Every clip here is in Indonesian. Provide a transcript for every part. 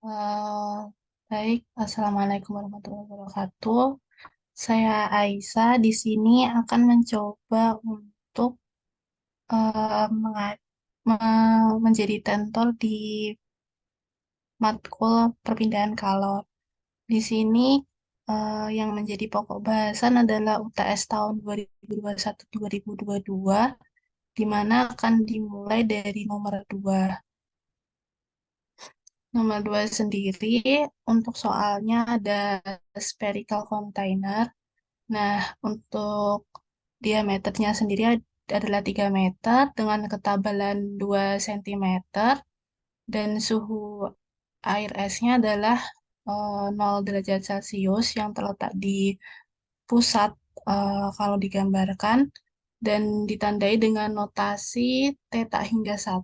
Eh, Baik, Assalamualaikum warahmatullahi wabarakatuh. Saya Aisyah di sini akan mencoba untuk menjadi tentor di matkul perpindahan kalor. Di sini yang menjadi pokok bahasan adalah UTS tahun 2021-2022, di mana akan dimulai dari nomor 2. Nomor 2 sendiri untuk soalnya ada spherical container. Nah, untuk diameternya sendiri adalah 3 meter dengan ketebalan 2 cm dan suhu air esnya adalah 0 derajat Celcius yang terletak di pusat kalau digambarkan dan ditandai dengan notasi theta hingga 1.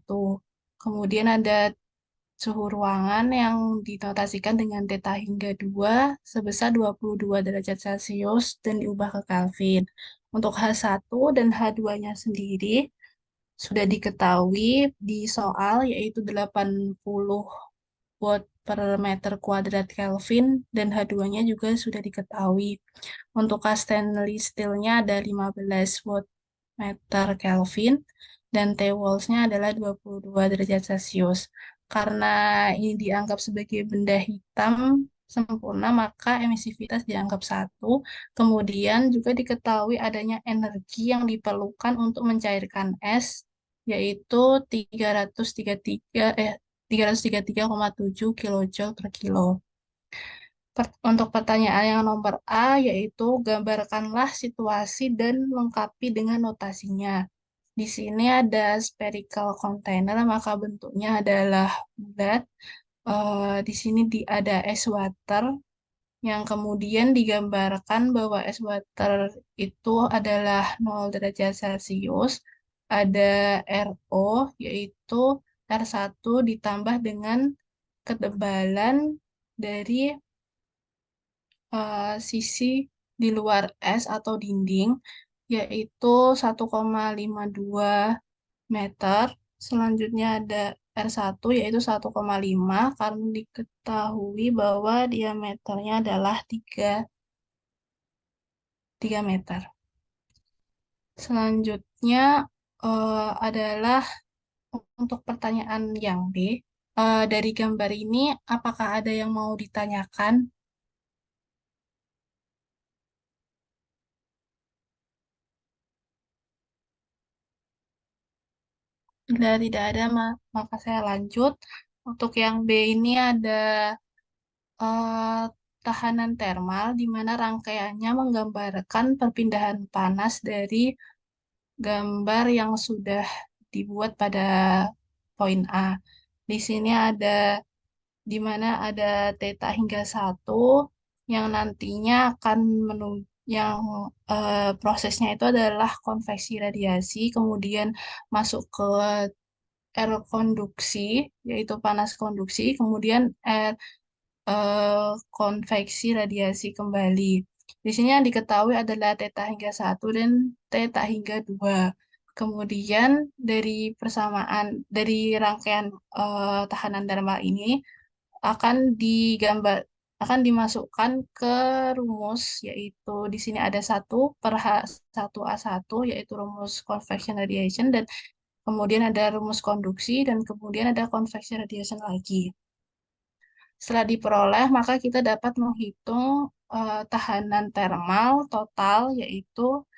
Kemudian ada suhu ruangan yang dinotasikan dengan theta hingga 2 sebesar 22 derajat Celcius dan diubah ke Kelvin. Untuk H1 dan H2-nya sendiri sudah diketahui di soal yaitu 80 watt per meter kuadrat Kelvin dan H2-nya juga sudah diketahui. Untuk stainless steel-nya ada 15 watt meter Kelvin dan T-Walls-nya adalah 22 derajat Celcius. Karena ini dianggap sebagai benda hitam sempurna, maka emisivitas dianggap 1. Kemudian juga diketahui adanya energi yang diperlukan untuk mencairkan es, yaitu 333,7 kilojoule per kilo. Untuk pertanyaan yang nomor A, yaitu gambarkanlah situasi dan lengkapi dengan notasinya. Di sini ada spherical container, maka bentuknya adalah bulat. Di sini ada es water, yang kemudian digambarkan bahwa es water itu adalah 0 derajat Celcius. Ada RO, yaitu R1 ditambah dengan ketebalan dari sisi di luar es atau dinding, yaitu 1,52 meter. Selanjutnya ada R1 yaitu 1,5 karena diketahui bahwa diameternya adalah 3 meter. Selanjutnya adalah untuk pertanyaan yang B. Dari gambar ini, apakah ada yang mau ditanyakan? Bila tidak ada, maka saya lanjut. Untuk yang B ini ada eh, tahanan termal, di mana rangkaiannya menggambarkan perpindahan panas dari gambar yang sudah dibuat pada poin A. Di sini ada di mana ada theta hingga 1 yang nantinya akan yang prosesnya itu adalah konveksi radiasi, kemudian masuk ke air konduksi, yaitu panas konduksi, kemudian air konveksi radiasi kembali. Di sini yang diketahui adalah theta hingga 1 dan theta hingga 2. Kemudian dari rangkaian tahanan thermal ini akan digambar akan dimasukkan ke rumus, yaitu di sini ada 1/H1A1, yaitu rumus convection radiation, dan kemudian ada rumus konduksi dan kemudian ada convection radiation lagi. Setelah diperoleh, maka kita dapat menghitung tahanan termal total, yaitu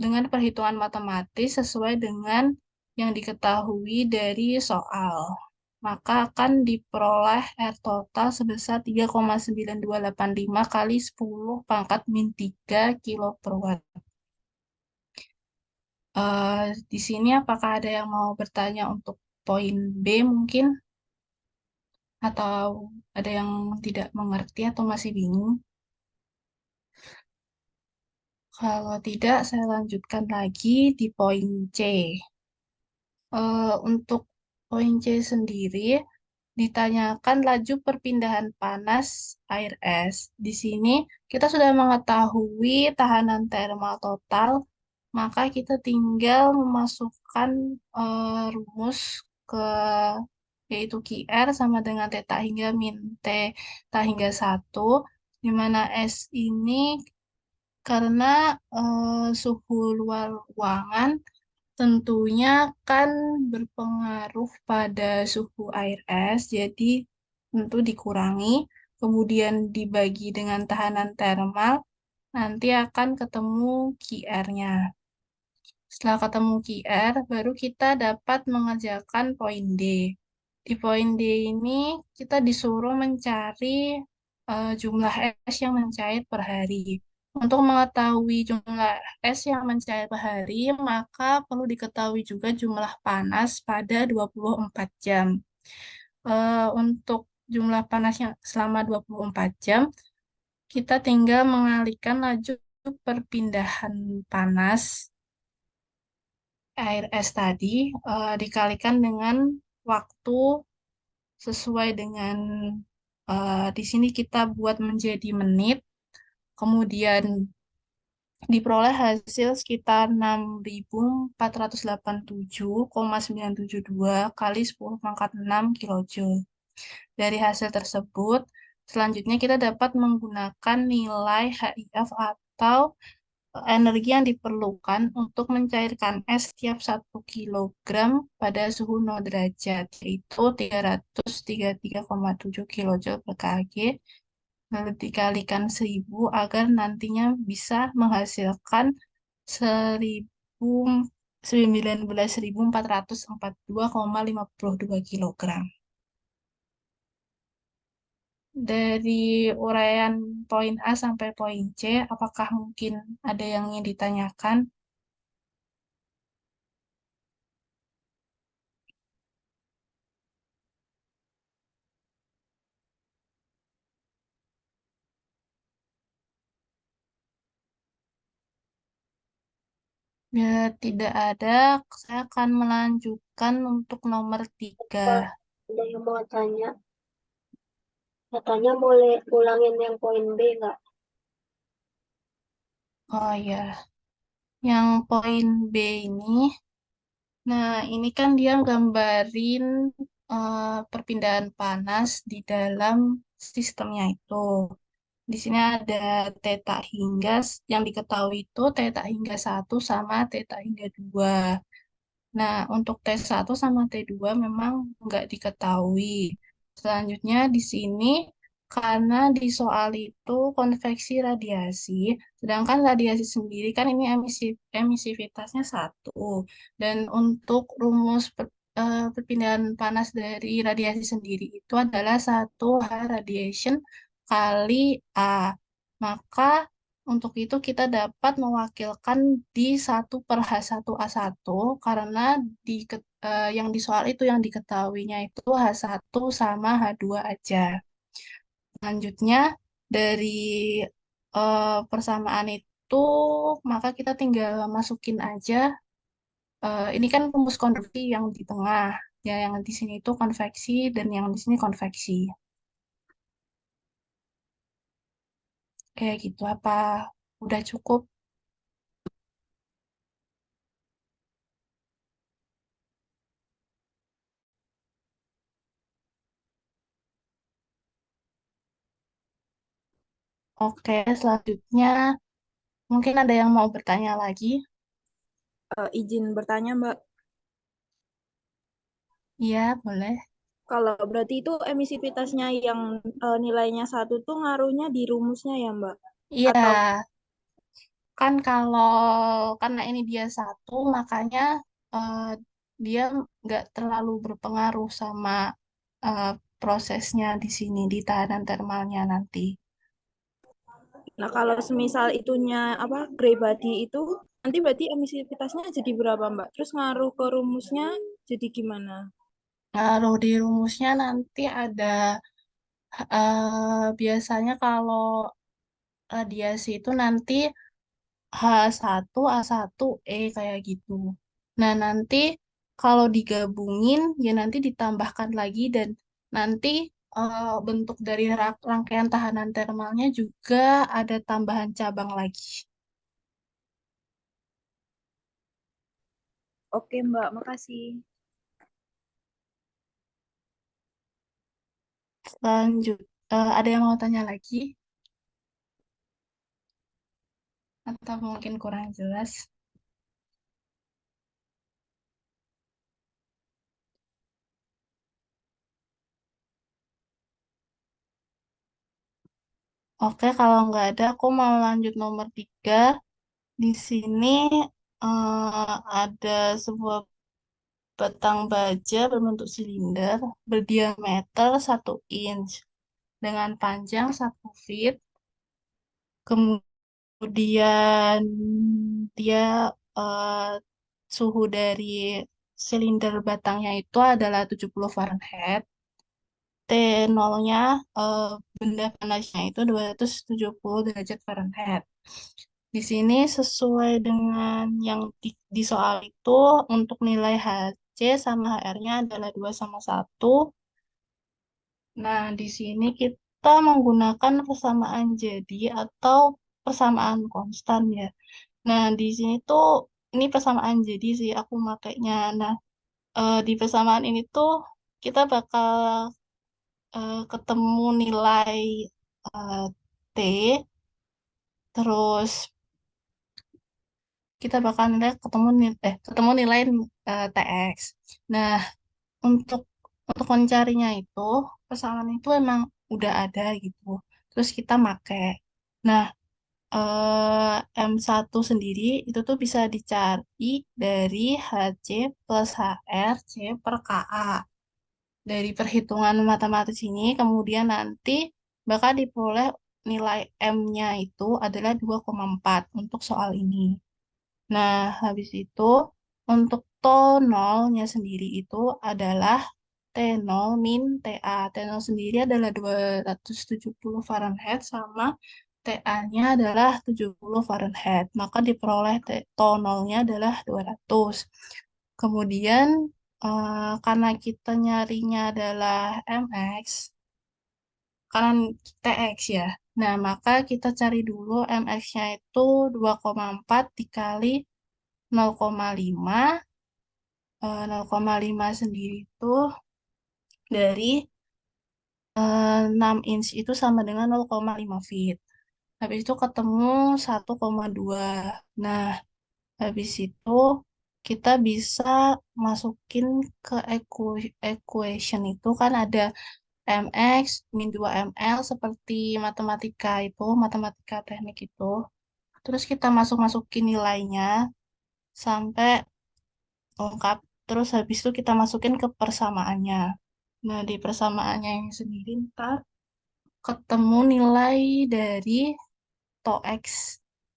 dengan perhitungan matematis sesuai dengan yang diketahui dari soal. Maka akan diperoleh R total sebesar 3,9285 kali 10 pangkat min 3 kilo per watt. Di sini apakah ada yang mau bertanya untuk poin B mungkin? Atau ada yang tidak mengerti atau masih bingung? Kalau tidak, saya lanjutkan lagi di poin C. Untuk poin C sendiri, ditanyakan laju perpindahan panas air es. Di sini kita sudah mengetahui tahanan termal total, maka kita tinggal memasukkan rumus ke yaitu QR sama dengan theta hingga min theta hingga satu, di mana S ini karena suhu luar ruangan tentunya kan berpengaruh pada suhu air es, jadi tentu dikurangi, kemudian dibagi dengan tahanan termal, nanti akan ketemu QR-nya. Setelah ketemu QR, baru kita dapat mengerjakan poin D. Di poin D ini kita disuruh mencari jumlah es yang mencair per hari. Untuk mengetahui jumlah es yang mencair per hari, maka perlu diketahui juga jumlah panas pada 24 jam. Untuk jumlah panasnya selama 24 jam, kita tinggal mengalihkan laju perpindahan panas air es tadi dikalikan dengan waktu sesuai dengan di sini kita buat menjadi menit, kemudian diperoleh hasil sekitar 6.487,972 kali 10 pangkat 6 kilojoule. Dari hasil tersebut, selanjutnya kita dapat menggunakan nilai HIF atau energi yang diperlukan untuk mencairkan es setiap 1 kilogram pada suhu 0 derajat, yaitu 333,7 kilojoule per kg, lalu dikalikan 1.000 agar nantinya bisa menghasilkan 19.442,52 kilogram. Dari uraian poin A sampai poin C, apakah mungkin ada yang ingin ditanyakan? Ya, tidak ada. Saya akan melanjutkan untuk nomor 3. Pak, ada yang mau tanya. Katanya boleh ulangin yang poin B nggak? Oh ya, yang poin B ini. Nah, ini kan dia gambarin perpindahan panas di dalam sistemnya itu. Di sini ada theta hingga yang diketahui itu theta hingga satu sama theta hingga 2. Nah, untuk T1 sama T2 memang nggak diketahui. Selanjutnya di sini, karena di soal itu konveksi radiasi, sedangkan radiasi sendiri kan ini emisivitasnya satu. Dan untuk rumus perpindahan panas dari radiasi sendiri itu adalah satu H radiation kali A. Maka untuk itu kita dapat mewakilkan di 1/H1A1 karena yang di soal itu yang diketahuinya itu H1 sama H2 aja. Selanjutnya dari persamaan itu maka kita tinggal masukin aja ini kan rumus konveksi yang di tengah. Ya, yang di sini itu konveksi dan yang di sini konveksi. Kayak gitu apa udah cukup? Oke, selanjutnya mungkin ada yang mau bertanya lagi? Izin bertanya, Mbak. Iya, boleh. Kalau berarti itu emisivitasnya yang nilainya satu tuh ngaruhnya di rumusnya ya, Mbak? Iya, Atau kan kalau karena ini dia satu, makanya eh, dia nggak terlalu berpengaruh sama eh, prosesnya di sini, di tahanan termalnya nanti. nah kalau semisal itunya apa gray body itu nanti berarti emisivitasnya jadi berapa, Mbak? Terus ngaruh ke rumusnya jadi gimana? Lalu di rumusnya nanti ada biasanya kalau radiasi itu nanti H1A1E kayak gitu. Nah, nanti kalau digabungin ya nanti ditambahkan lagi dan nanti bentuk dari rangkaian tahanan termalnya juga ada tambahan cabang lagi. Oke, Mbak, makasih. Lanjut. Ada yang mau tanya lagi? Atau mungkin kurang jelas? Oke, kalau nggak ada, aku mau lanjut nomor 3. Di sini ada sebuah batang baja berbentuk silinder berdiameter 1 inch dengan panjang 1 feet. Kemudian dia eh, suhu dari silinder batangnya itu adalah 70 Fahrenheit. T0-nya benda panasnya itu 270 derajat Fahrenheit. Di sini sesuai dengan yang di soal itu untuk nilai HC sama HR-nya adalah 2 sama 1. Nah, di sini kita menggunakan persamaan jadi atau persamaan konstan ya. Nah, di sini tuh ini persamaan jadi sih aku makainya. Nah, di persamaan ini tuh kita bakal ketemu nilai eh, T, terus kita bakal nilai ketemu nilai TX. Nah, untuk mencarinya itu persamaan itu emang udah ada gitu. Terus kita make. Nah, M1 sendiri itu tuh bisa dicari dari HC plus HR C per KA. Dari perhitungan matematis ini, kemudian nanti bakal diperoleh nilai M-nya itu adalah 2,4 untuk soal ini. Nah, habis itu untuk T0-nya sendiri itu adalah T0 min TA. T0 sendiri adalah 270 Fahrenheit sama TA-nya adalah 70 Fahrenheit. Maka diperoleh T0-nya adalah 200. Kemudian karena kita nyarinya adalah MX, kanan TX ya. Nah, maka kita cari dulu MX-nya itu 2,4 dikali 0,5. 0,5 sendiri itu dari 6 inch itu sama dengan 0,5 feet. Habis itu ketemu 1,2. Nah, habis itu kita bisa masukin ke equation itu kan ada mx min 2ml seperti matematika teknik itu. Terus kita masuk-masukin nilainya sampai lengkap. Terus habis itu kita masukin ke persamaannya. Nah, di persamaannya yang sendiri ntar ketemu nilai dari TOX.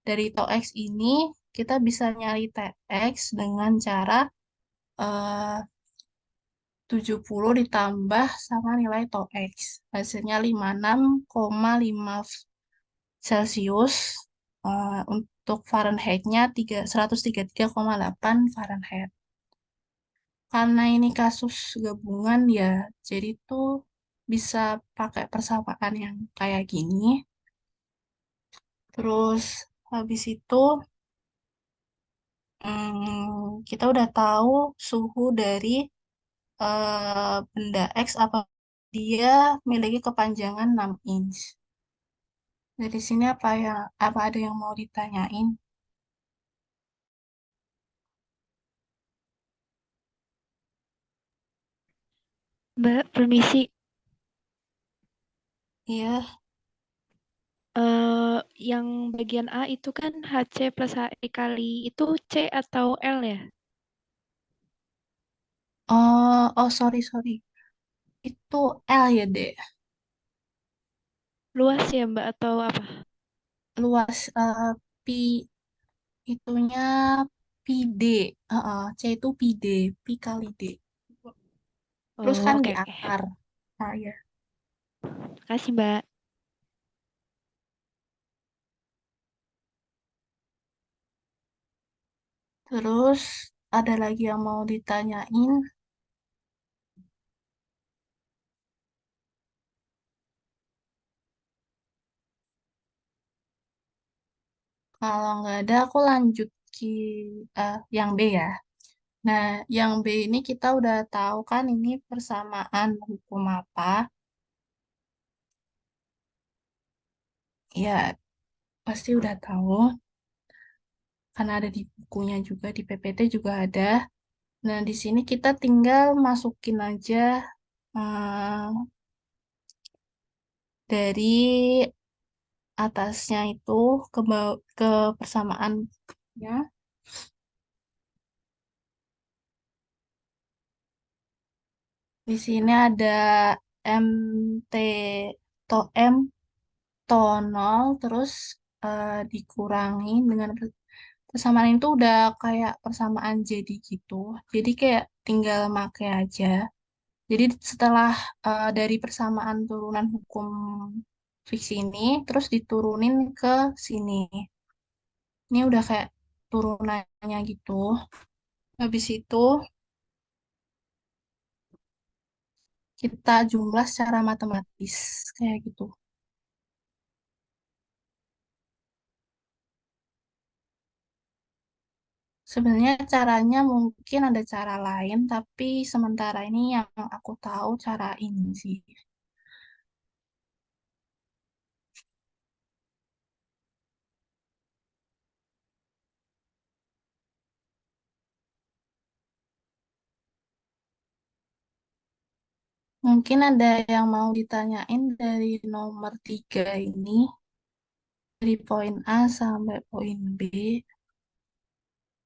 Dari TOX ini kita bisa nyari TX dengan cara eh, 70 ditambah sama nilai TOX. Hasilnya 56,5 Celcius. Untuk Fahrenheit-nya 133,8 Fahrenheit. Karena ini kasus gabungan ya, jadi tuh bisa pakai persamaan yang kayak gini. Terus habis itu kita udah tahu suhu dari benda X apa dia memiliki kepanjangan 6 inch. Dari sini apa ada yang mau ditanyain? Mbak, permisi. Iya. Yang bagian A itu kan HC plus HE kali itu C atau L ya? Oh, sorry. Itu L ya, Dek. Luas ya, Mbak, atau apa? Luas pi itunya pi D. C itu pi D, pi kali D. Terus Oh, kan oke, di oke. akar. Ah, ya. Makasih, Mbak. Terus ada lagi yang mau ditanyain? Kalau nggak ada, aku lanjut ke yang B ya. Nah, yang B ini kita udah tahu kan ini persamaan hukum apa. Ya, pasti udah tahu, karena ada di bukunya juga, di PPT juga ada. Nah, di sini kita tinggal masukin aja eh, dari atasnya itu ke persamaannya. Di sini ada MT to M tonol, terus dikurangi dengan persamaan itu udah kayak persamaan jadi gitu. Jadi kayak tinggal make aja. Jadi setelah dari persamaan turunan hukum fiksi ini, terus diturunin ke sini. Ini udah kayak turunannya gitu. Habis itu kita jumlah secara matematis kayak gitu. Sebenarnya caranya mungkin ada cara lain, tapi sementara ini yang aku tahu cara ini sih. Mungkin ada yang mau ditanyain dari nomor 3 ini, dari poin A sampai poin B.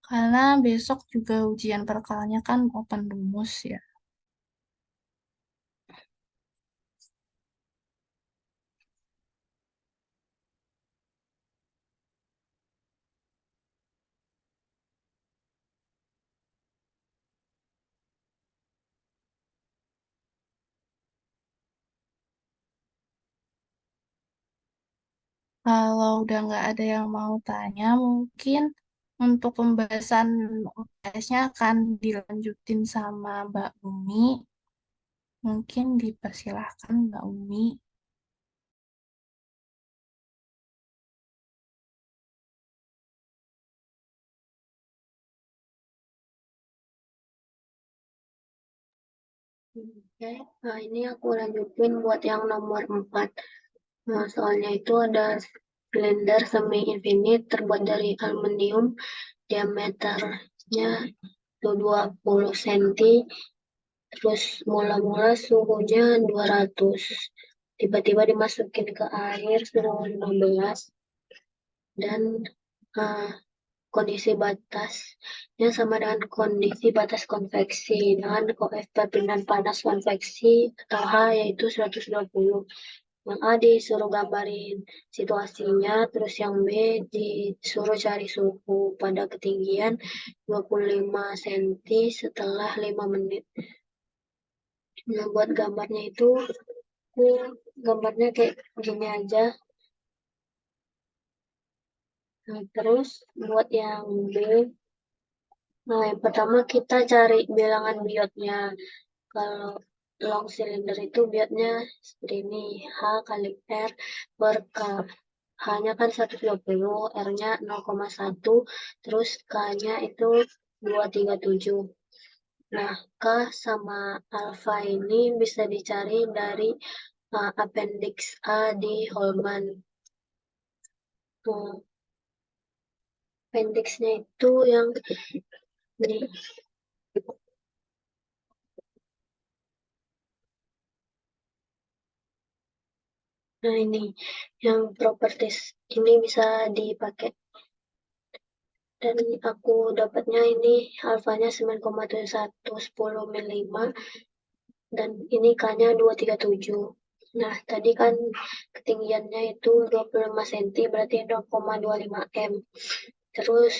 Karena besok juga ujian perkalanya kan open rumus ya. Kalau udah nggak ada yang mau tanya, mungkin untuk pembahasan UTS-nya akan dilanjutin sama Mbak Umi. Mungkin dipersilahkan Mbak Umi. Oke, nah ini aku lanjutin buat yang nomor 4. Nah, soalnya itu ada silinder semi infinite terbuat dari aluminium, diameternya itu 20 cm, terus mula-mula suhunya 200. Tiba-tiba dimasukin ke air suhu 15 dan uh, kondisi batasnya sama dengan kondisi batas konveksi dengan perpindahan panas konveksi atau H yaitu 120. Yang A disuruh gambarin situasinya, terus yang B disuruh cari suhu pada ketinggian 25 cm setelah 5 menit. Nah, buat gambarnya itu, aku gambarnya kayak gini aja. Nah, terus buat yang B, nah yang pertama kita cari bilangan biotnya. Kalau long cylinder itu biotnya seperti ini, H kali R per K. H-nya kan 120, R-nya 0,1, terus K-nya itu 237. Nah, K sama alfa ini bisa dicari dari appendix A di Holman. Tuh, appendixnya itu yang ini. Nah, ini yang properties ini bisa dipakai. Dan aku dapatnya ini alfanya 9,7110 mm dan ini K-nya 237. Nah, tadi kan ketinggiannya itu 25 cm, berarti 0,25 M. Terus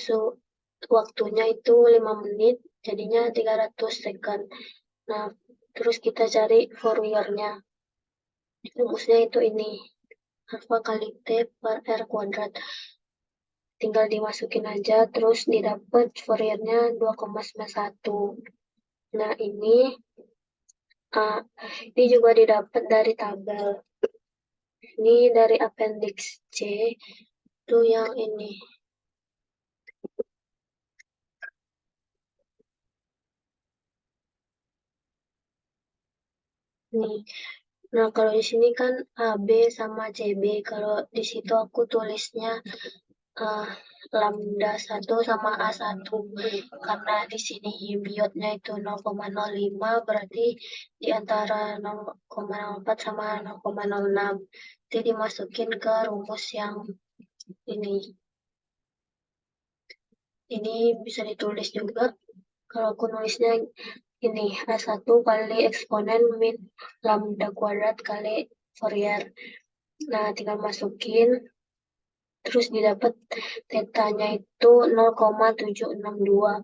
waktunya itu 5 menit, jadinya 300 second. Nah, terus kita cari Fourier-nya. Rumusnya itu ini, alfa kali T per R kuadrat. Tinggal dimasukin aja, terus didapat Fourier-nya 2,91. Nah, ini juga didapat dari tabel. Ini dari appendix C, itu yang ini. Nih, Nah, kalau di sini kan AB sama CB. Kalau di situ aku tulisnya lambda 1 sama A1. Karena di sini biotnya itu 0,05, berarti di antara 0,04 sama 0,06. Jadi dimasukin ke rumus yang ini. Ini bisa ditulis juga. Kalau aku nulisnya ini A1 kali eksponen min lambda kuadrat kali Fourier. Nah, tinggal masukin, terus didapat tetanya itu 0,762.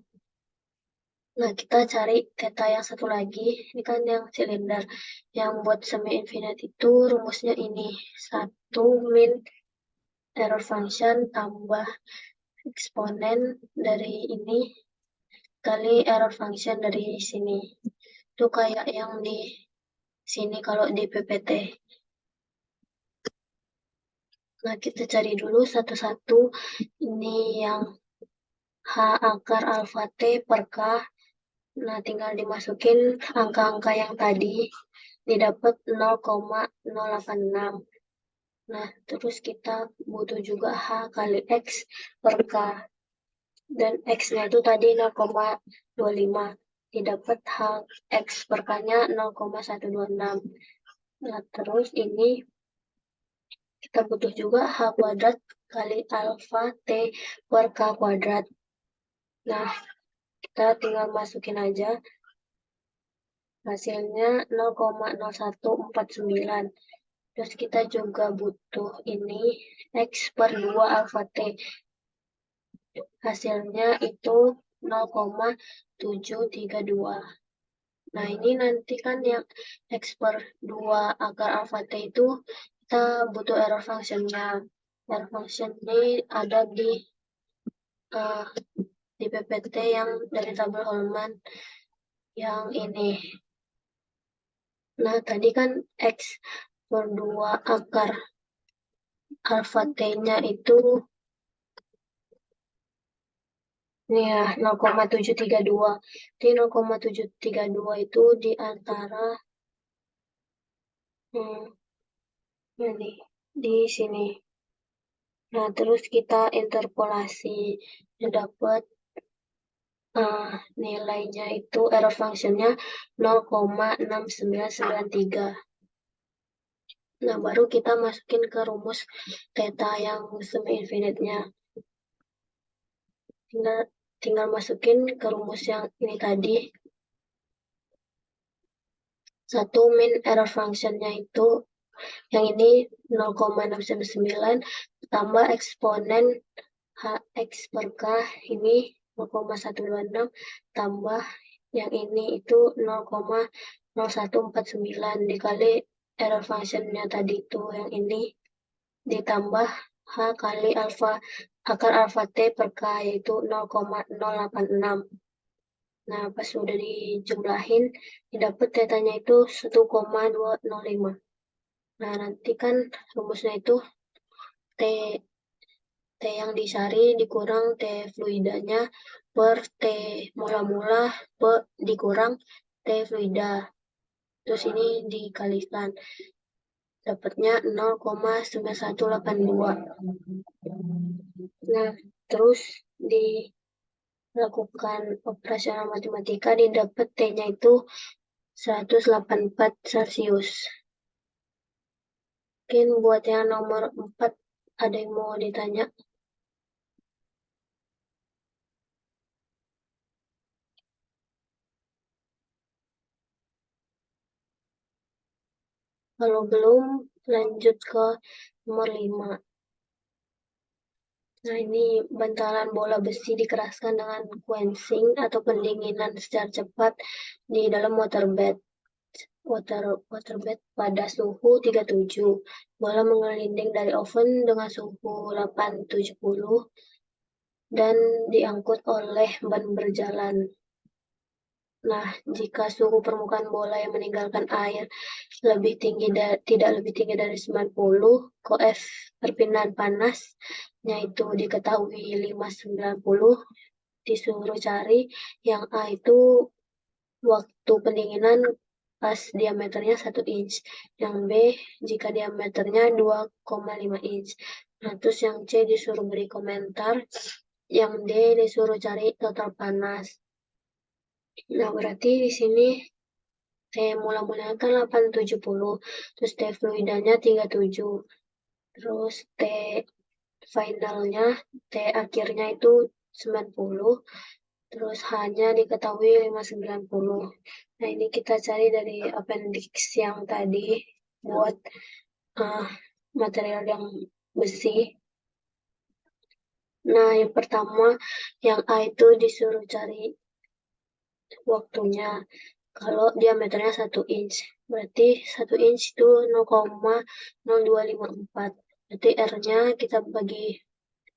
Nah, kita cari theta yang satu lagi. Ini kan yang silinder. Yang buat semi infinite itu rumusnya ini. 1 min error function tambah eksponen dari ini kali error function dari sini. Itu kayak yang di sini kalau di PPT. Nah, kita cari dulu satu-satu. Ini yang H akar alfa T per K. Nah, tinggal dimasukin angka-angka yang tadi. Didapat 0,086. Nah, terus kita butuh juga H kali X per K. Dan X-nya itu tadi 0,25. Didapat H X per K-nya 0,126. Nah, terus ini kita butuh juga H kuadrat kali alfa T per K kuadrat. Nah, kita tinggal masukin aja. Hasilnya 0,0149. Terus kita juga butuh ini X per 2 alfa T. Hasilnya itu 0,732. Nah, ini nanti kan yang X per 2 akar alfa T itu kita butuh error function-nya. Error function ini ada di PPT yang dari tabel Holman yang ini. Nah, tadi kan X per 2 akar alfa T-nya itu ini ya 0,732. Jadi 0,732 itu di antara ini di sini. Nah, terus kita interpolasi dapat nilainya itu error function-nya 0,6993. Nah, baru kita masukin ke rumus theta yang semi infinite-nya. Tinggal masukin ke rumus yang ini tadi. 1 min error function-nya itu yang ini 0,699 tambah eksponen Hx per K ini 0,126 tambah yang ini itu 0,0149 dikali error function-nya tadi itu yang ini ditambah H kali akar alfa T per K yaitu 0,086. Nah, pas sudah dijumlahin, didapat tetanya itu 1,205. Nah, nanti kan rumusnya itu T yang disari dikurang T fluidanya per T mula-mula dikurang T fluida. Terus ini dikalikan. Dapatnya 0,9182. Nah, terus dilakukan operasional matematika, didapat T-nya itu 184 Celcius. Mungkin buat yang nomor 4 ada yang mau ditanya? Kalau belum, lanjut ke nomor 5. Nah, ini bantalan bola besi dikeraskan dengan quenching atau pendinginan secara cepat di dalam waterbed pada suhu 37. Bola menggelinding dari oven dengan suhu 870 dan diangkut oleh ban berjalan. Nah, jika suhu permukaan bola yang meninggalkan air tidak lebih tinggi dari 90, koef perpindahan panasnya itu diketahui 590, disuruh cari yang A itu waktu pendinginan pas diameternya 1 inch. Yang B jika diameternya 2,5 inch. Nah, terus yang C disuruh beri komentar. Yang D disuruh cari total panas. Nah, berarti di sini T mula-mulanya kan 870, terus T fluidanya 37, terus T finalnya, T akhirnya itu 90, terus H-nya diketahui 590. Nah, ini kita cari dari appendix yang tadi buat material yang besi. Nah, yang pertama, yang A itu disuruh cari waktunya. Kalau diameternya 1 inch, berarti 1 inch itu 0,0254. Berarti R-nya kita bagi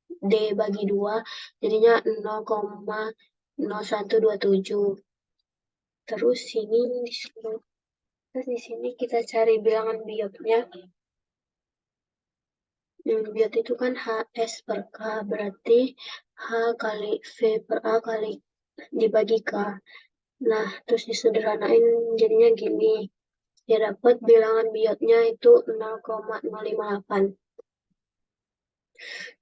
D bagi 2, jadinya 0,0127. Terus terus di sini kita cari bilangan biotnya. Biot itu kan HS per K, berarti H kali V per A kali dibagi K. Nah, terus disederhanain jadinya gini. Ya, dapat bilangan biotnya itu 0,058.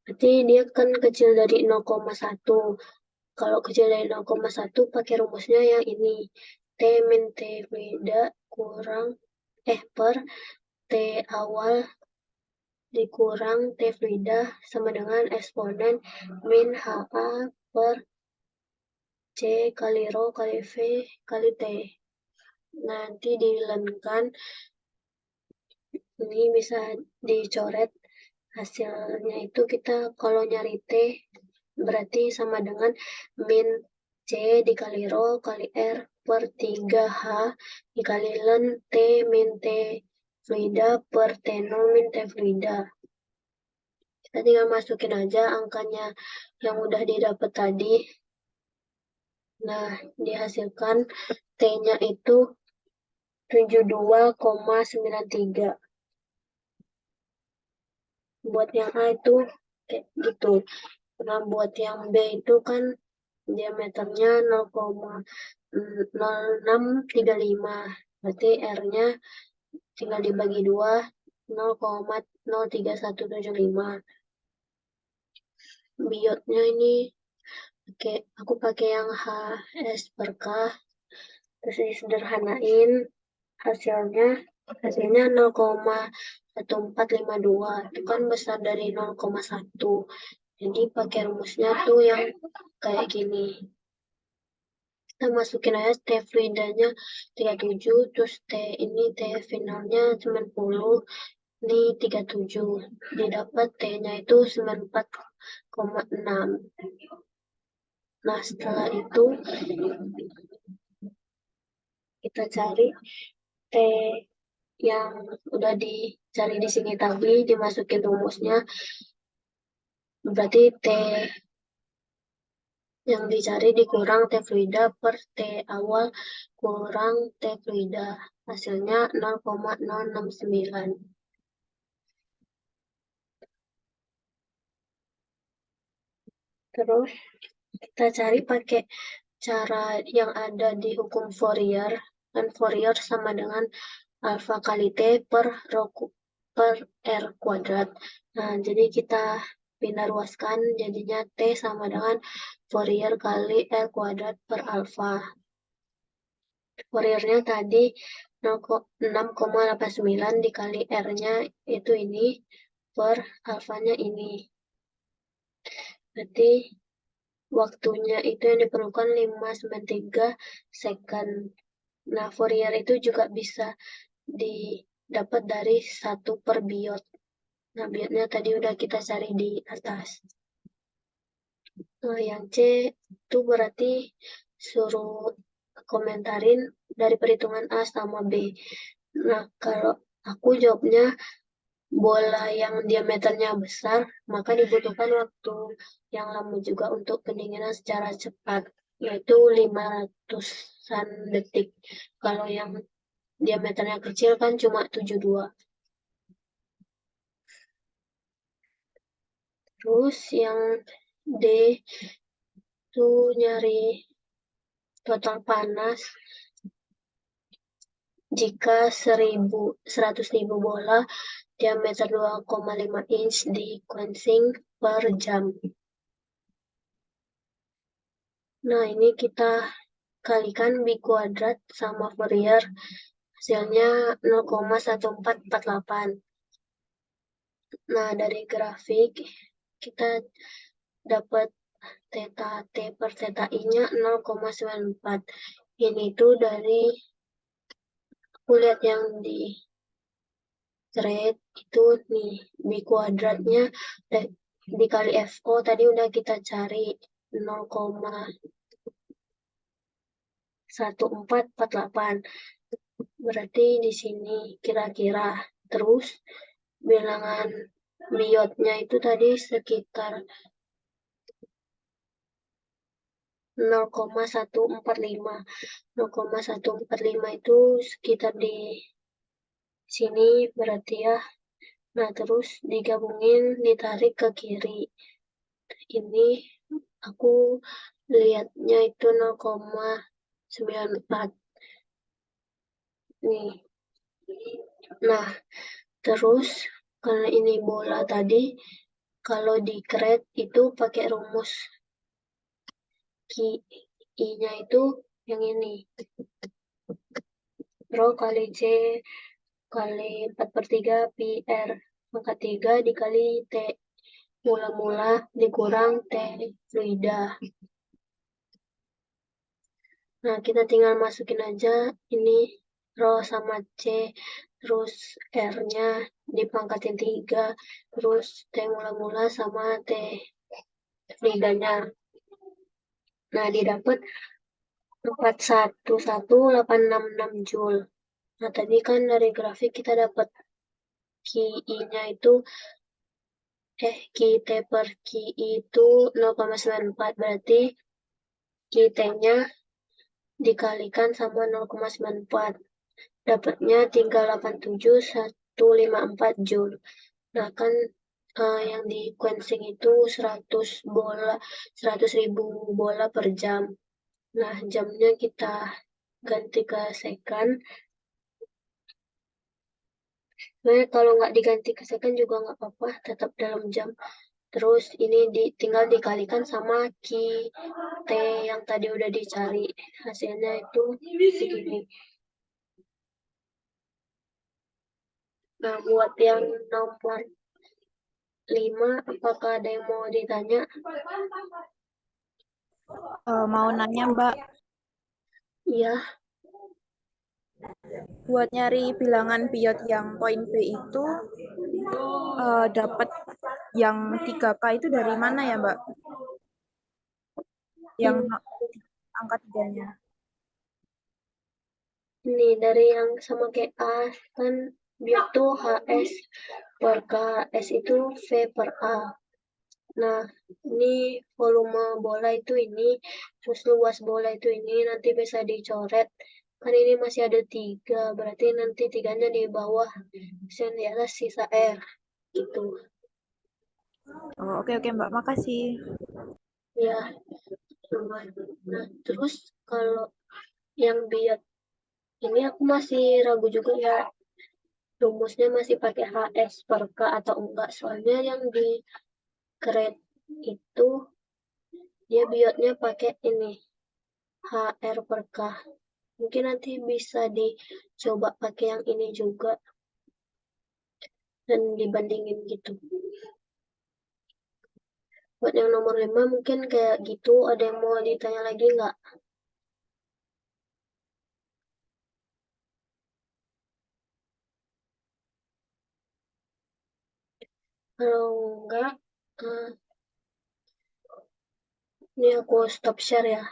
Berarti dia kan kecil dari 0,1. Kalau kecil dari 0,1 pakai rumusnya yang ini. T min T beda kurang per T awal dikurang T fluida sama dengan eksponen min HA per C kali rho kali V kali T. Nanti dilenkan, ini bisa dicoret hasilnya itu kita kalau nyari T berarti sama dengan min C dikali rho kali R per 3H dikali len T min T fluida per T0 min T fluida. Kita tinggal masukin aja angkanya yang udah didapat tadi. Nah, dihasilkan T-nya itu 72,93. Buat yang A itu kayak gitu. Nah, buat yang B itu kan diameternya 0,0635. Berarti R-nya tinggal dibagi 2, 0,03175. Biotnya ini aku pakai yang HS per K, terus disederhanain hasilnya 0,1452. Itu kan besar dari 0,1. Jadi pakai rumusnya tuh yang kayak gini. Kita masukin aja T fluidanya 37, terus T ini T finalnya 90, ini 37. Didapat T-nya itu 94,6. Nah, setelah itu kita cari T yang udah dicari di sini tadi, dimasukin rumusnya. Berarti T yang dicari dikurang T fluida per T awal kurang T fluida. Hasilnya 0,069. Terus kita cari pakai cara yang ada di hukum Fourier. Dan Fourier sama dengan alfa kali T per R kuadrat. Nah, jadi kita pindah ruaskan, jadinya T sama dengan Fourier kali R kuadrat per alfa. Fouriernya tadi 6,89 dikali R-nya itu ini per alfanya ini. Berarti waktunya itu yang diperlukan 593 second. Nah, Fourier itu juga bisa didapat dari 1 per biot. Nah, biotnya tadi udah kita cari di atas. Nah, yang C itu berarti suruh komentarin dari perhitungan A sama B. Nah, kalau aku jawabnya bola yang diameternya besar, maka dibutuhkan waktu yang lama juga untuk pendinginan secara cepat, yaitu 500-an detik. Kalau yang diameternya kecil kan cuma 72. Terus yang D itu nyari total panas. jika 100.000 bola diameter 2,5 inch di-quenching per jam. Nah, ini kita kalikan B kuadrat sama Fourier, hasilnya 0,1448. Nah, dari grafik kita dapat theta T per theta I-nya 0,94. Ini tuh dari aku lihat yang di grade itu nih, B kuadratnya dikali FO tadi udah kita cari 0,1448. Berarti di sini kira-kira. Terus bilangan biotnya itu tadi sekitar 0,145. 0,145 itu sekitar di sini berarti ya. Nah, terus digabungin, ditarik ke kiri. Ini aku lihatnya itu 0,94. Nih. Nah, terus karena ini bola tadi, kalau di grade itu pakai rumus I-nya itu yang ini. Rho kali C kali 4/3 pi R pangkat 3 dikali T mula-mula dikurang T fluida. Nah, kita tinggal masukin aja ini Rho sama C, terus R-nya dipangkatin 3, terus T mula-mula sama T fluidanya. Nah, didapat 411.866 Joule. Nah, tadi kan dari grafik kita dapat Ki-nya itu Ki-T per Ki itu 0,94, berarti Ki-T-nya dikalikan sama 0,94. Dapatnya 387.154 Joule. Nah, kan yang di quenching itu 100.000 bola per jam. Nah, jamnya kita ganti ke second. Sebenarnya kalau nggak diganti ke second juga nggak apa-apa, tetap dalam jam. Terus ini tinggal dikalikan sama Ki T yang tadi udah dicari. Hasilnya itu segini. Nah, buat yang nomor 5, apakah ada yang mau ditanya? Mau nanya Mbak, Iya, buat nyari bilangan biot yang poin B itu dapat yang 3K itu dari mana ya Mbak? Yang angka 3-nya. ini dari yang sama kayak A, kan biot tuh HS per K, S itu V per A. Nah, ini volume bola itu ini, terus luas bola itu ini, nanti bisa dicoret. Kan ini masih ada 3, berarti nanti 3-nya di bawah, dan di atas sisa R, gitu. Oh, oke Mbak, makasih. Ya, nah terus kalau yang biot ini aku masih ragu juga ya, rumusnya masih pakai HS per K atau enggak, soalnya yang di grade itu dia biotnya pakai ini HR per K. Mungkin nanti bisa dicoba pakai yang ini juga dan dibandingin gitu. Buat yang nomor 5 mungkin kayak gitu, ada yang mau ditanya lagi nggak? Kalau enggak, ini aku stop share ya.